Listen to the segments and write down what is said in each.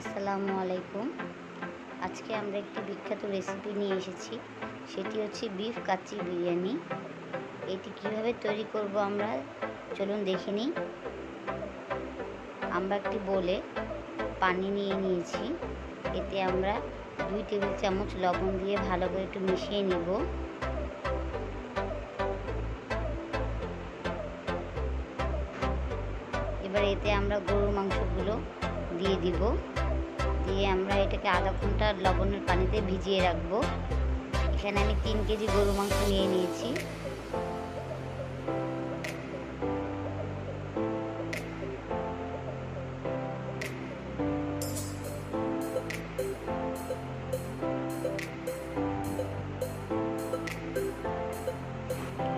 আসসালামু আলাইকুম। আজকে আমরা একটি বিখ্যাত রেসিপি নিয়ে এসেছি, সেটি হচ্ছে বিফ কাচ্চি বিরিয়ানি। এটি কিভাবে তৈরি করব আমরা চলুন দেখে নিই। আমরা একটি বোলে পানি নিয়ে নিয়েছি, এতে আমরা 2 টেবিল চামচ লবণ দিয়ে ভালো করে একটু মিশিয়ে নিব। এবার এতে আমরা গরুর মাংসগুলো দিয়ে দিব, দিয়ে আমরা এটাকে আধা ঘন্টা লবণের পানিতে ভিজিয়ে রাখবো। এখানে আমি 3 কেজি গরু মাংস নিয়ে নিয়েছি।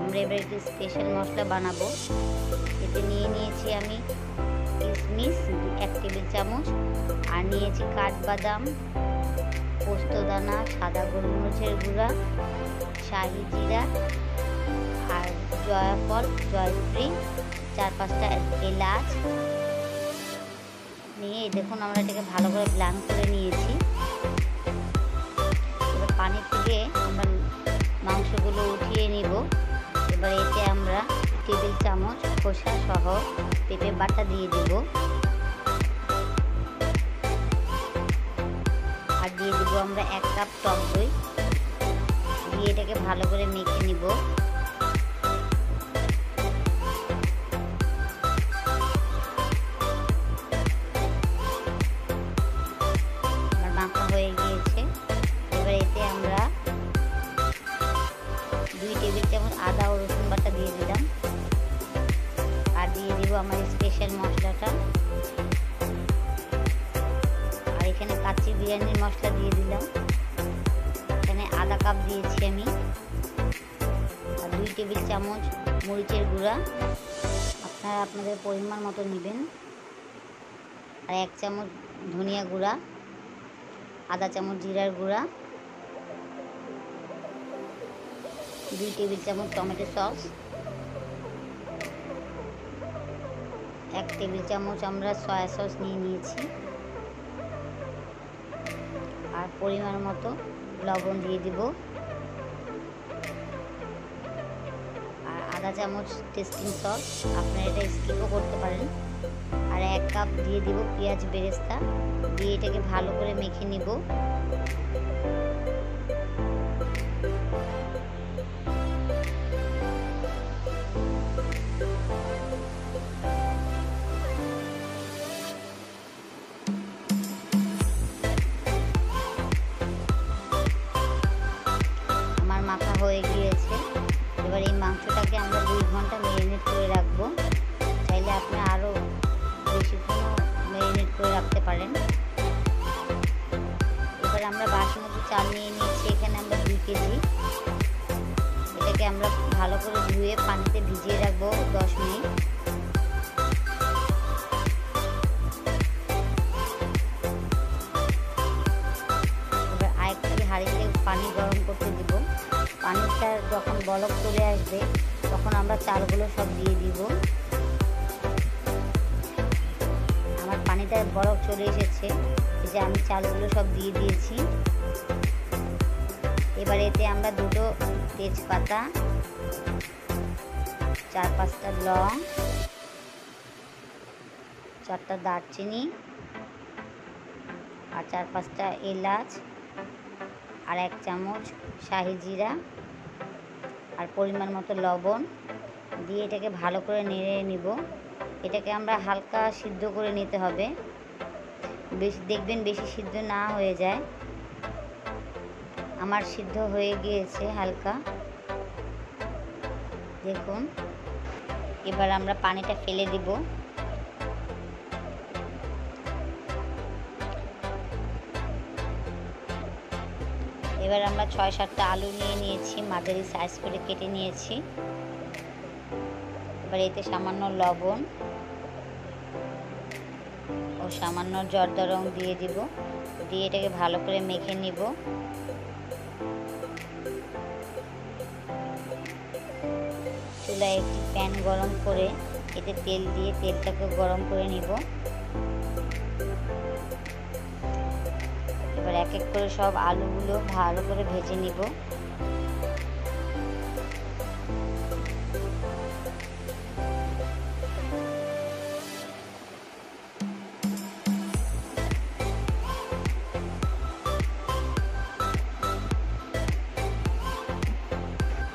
আমরা এবার একটি স্পেশাল মশলা বানাবো। এতে নিয়ে নিয়েছি আমি কিশমিশ 1 টেবিল চামচ, আর নিয়েছি কাঠবাদাম, পোস্তদানা, সাদা গোলমরিচের গুঁড়া, শাহি জিরা, আর জয়ফল, জয়ত্রী, 4-5টা এলাচ নিয়ে দেখুন আমরা এটাকে ভালো করে ব্লেন্ড করে নিয়েছি। এবার পানি থেকে আমরা মাংসগুলো উঠিয়ে নিব। এবার এতে আমরা টেবিল চামচ খোসা সহ পেঁপে বাটা দিয়ে দিব, আর দিয়ে দিব আমরা 1 কাপ টক দই, দিয়ে এটাকে ভালো করে মেখে নিব। আমার মাখা হয়ে গিয়েছে। এবার এতে আমরা 2 টেবিল চামচ আদা ও রসুন বাটা দিয়ে দিলাম, আর দিয়ে দিব আমার স্পেশাল মশলাটা। আর এখানে কাচ্চি বিরিয়ানির মশলা দিয়ে দিলাম। এখানে আধা কাপ দিয়েছি আমি, আর 2 টেবিল চামচ মরিচের গুঁড়া, আপনারা আপনাদের পরিমাণ মতো নেবেন, আর 1 চামচ ধনিয়া গুঁড়া, আধা চামচ জিরার গুঁড়া, 2 টেবিল চামচ টমেটো সস, 1 টেবিল চামচ আমরা সয়া সস নিয়ে নিয়েছি, আর পরিমাণ মতো লবণ দিয়ে দিব, আর আধা চামচ টেস্টিং সস, আপনারা এটা স্কিপও করতে পারেন, আর 1 কাপ দিয়ে দিব পেঁয়াজ বেরেস্তা, দিয়ে এটাকে ভালো করে মেখে নিব। মাখা হয়ে গিয়েছে। এবার এই মাংসটাকে আমরা 2 ঘন্টা ম্যারিনেট করে রাখবো। চাইলে আপনি আরও বেশিক্ষণ ম্যারিনেট করে রাখতে পারেন। এবার আমরা বাসমতি চাল নিয়ে নিয়েছি, এখানে আমরা 2 কেজি। এটাকে আমরা ভালো করে ধুয়ে পানিতে ভিজিয়ে রাখবো 10 মিনিট। এবার আরেকটি হাঁড়িতে পানি গরম করতে দিব। পানিটা যখন বলক চলে আসবে তখন আমরা চালগুলো সব দিয়ে দিব। আমার পানিটা বলক চলে এসেছে, এই যে আমি চালগুলো সব দিয়ে দিয়েছি। এবার এতে আমরা 2টো তেজপাতা, 4-5টা লং, 4টা দারচিনি, আর 4-5টা এলাচ, আর 1 চামচ শাহি জিরা, আর পরিমাণ মতো লবণ দিয়ে এটাকে ভালো করে নেড়ে নিব। এটাকে আমরা হালকা সিদ্ধ করে নিতে হবে, বেশি দেখবেন বেশি সিদ্ধ না হয়ে যায়। আমার সিদ্ধ হয়ে গিয়েছে হালকা, দেখুন। এবার আমরা পানিটা ফেলে দিব। এবার আমরা 6-7টা আলু নিয়ে নিয়েছি, মাঝারি সাইজ করে কেটে নিয়েছি। এবার এতে সামান্য লবণ ও সামান্য জর্দা রং দিয়ে দিব, দিয়ে এটাকে ভালো করে মেখে নিব। চুলায় একটি প্যান গরম করে এতে তেল দিয়ে তেলটাকে গরম করে নিব। এক এক করে সব আলুগুলো ভালো করে ভেজে নিব।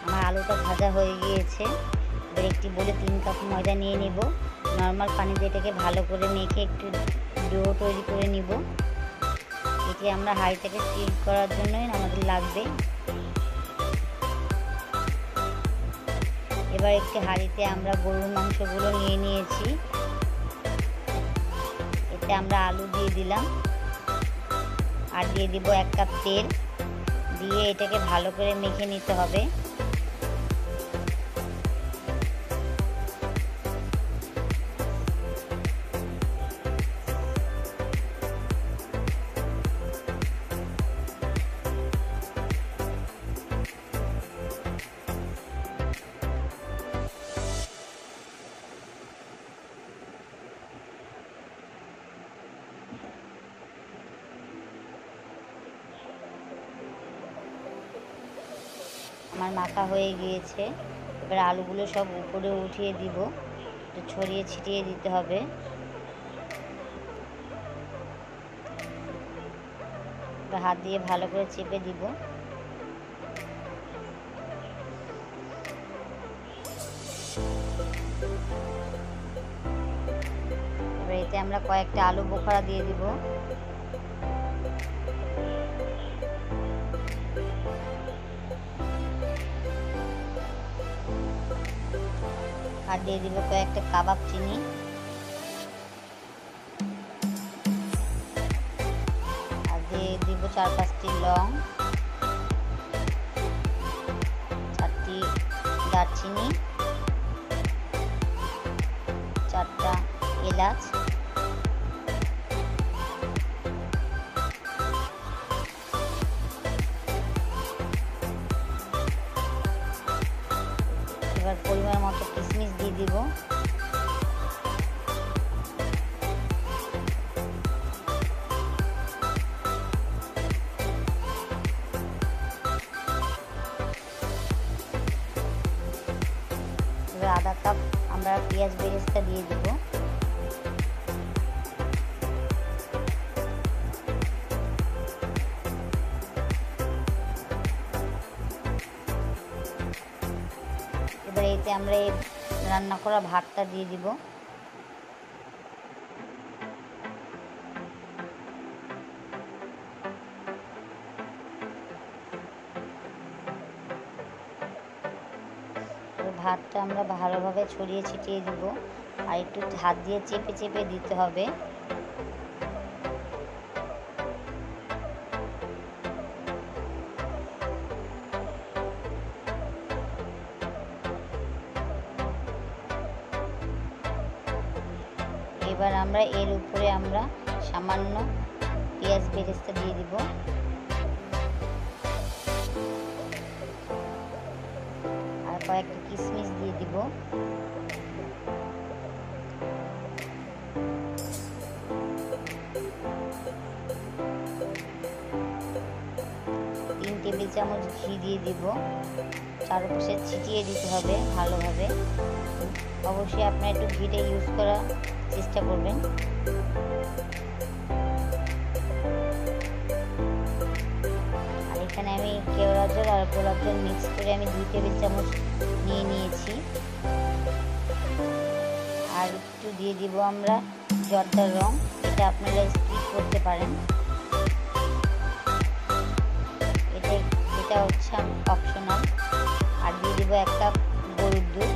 আমার আলুটা ভাজা হয়ে গিয়েছে। এবার একটি বলে 3 কাপ ময়দা নিয়ে নিব। নর্মাল পানি দিয়ে এটাকে ভালো করে মেখে একটু ডো তৈরি করে নিব। এটি আমরা হাঁড়িটাকে সিল করার জন্যই আমাদের লাগবে। এবার একটি হাঁড়িতে আমরা গরুর মাংসগুলো নিয়ে নিয়েছি। এতে আমরা আলু দিয়ে দিলাম আর দিয়ে দিব 1 কাপ তেল। দিয়ে এটাকে ভালো করে মেখে নিতে হবে। আমার মাখা হয়ে গিয়েছে। এবার আলুগুলো সব উপরে উঠিয়ে দিব, একটু ছড়িয়ে ছিটিয়ে দিতে হবে। হাত দিয়ে ভালো করে চেপে দিব। এবার এতে আমরা কয়েকটা আলু বোখরা দিয়ে দিব। আর দিয়ে দিব কয়েকটা কাবাব চিনি। আর দিয়ে দিব 4-5টি লং, 4টি দারচিনি, 4টা এলাচ, এবার পরিমাণ মতো কিশমিশ দিয়ে দিব। এবার আধা কাপ আমরা পেঁয়াজ বেরেস্তা দিয়ে দিব। এবার এতে আমরা এই রান্না করা ভাতটা দিয়ে দিব। ভাতটা আমরা ভালোভাবে ছড়িয়ে ছিটিয়ে দিব আর একটু হাত দিয়ে চেপে চেপে দিতে হবে। এবার আমরা এর উপরে আমরা সামান্য পেঁয়াজ বেরেস্তা দিয়ে দিব। আর কয়েকটা কিশমিশ দিয়ে দিব। তিন টেবিল চামচ ঘি দিয়ে দিব। চারপাশে ছিটিয়ে দিতে হবে ভালোভাবে। অবশ্যই আপনারা একটু ঘিটা ইউজ করার চেষ্টা করবেন। আর এখানে আমি কেওড়া জল আর গোলাপ জল মিক্স করে আমি 2 টেবিল চামচ নিয়ে নিয়েছি। আর একটু দিয়ে দিব আমরা জর্দার রং, এটা আপনারা স্কিপ করতে পারেন। এটা হচ্ছে অপশনাল। আর দিয়ে দিব 1 কাপ গরুর দুধ।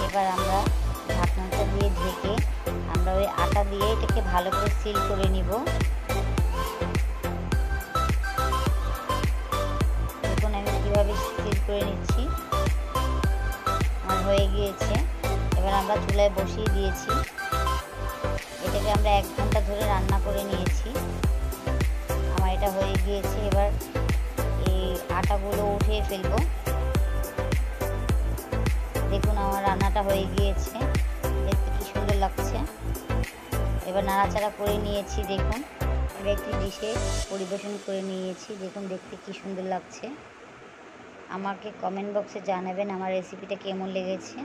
এবার আমরা ঢাকনাটা দিয়ে ঢেকে আমরা ওই আটা দিয়ে এটাকে ভালো করে সিল করে নিব। দেখুন আমি কীভাবে সিল করে নিচ্ছি। আমার হয়ে গিয়েছে। এবার আমরা চুলায় বসিয়ে দিয়েছি। এটাকে আমরা 1 ঘন্টা ধরে রান্না করে নিয়েছি। আমার এটা হয়ে গিয়েছে। এবার এই আটাগুলো উঠিয়ে ফেলবো। দেখুন আমার রান্নাটা হয়ে গিয়েছে। লাগছে। এবার নাড়াচাড়া করে নিয়েছি, দেখুন এবার একটি ডিশে পরিবেশন করে নিয়েছি। দেখুন দেখতে কি সুন্দর লাগছে। আমাকে কমেন্ট বক্সে জানাবেন আমার রেসিপিটা কেমন লেগেছে।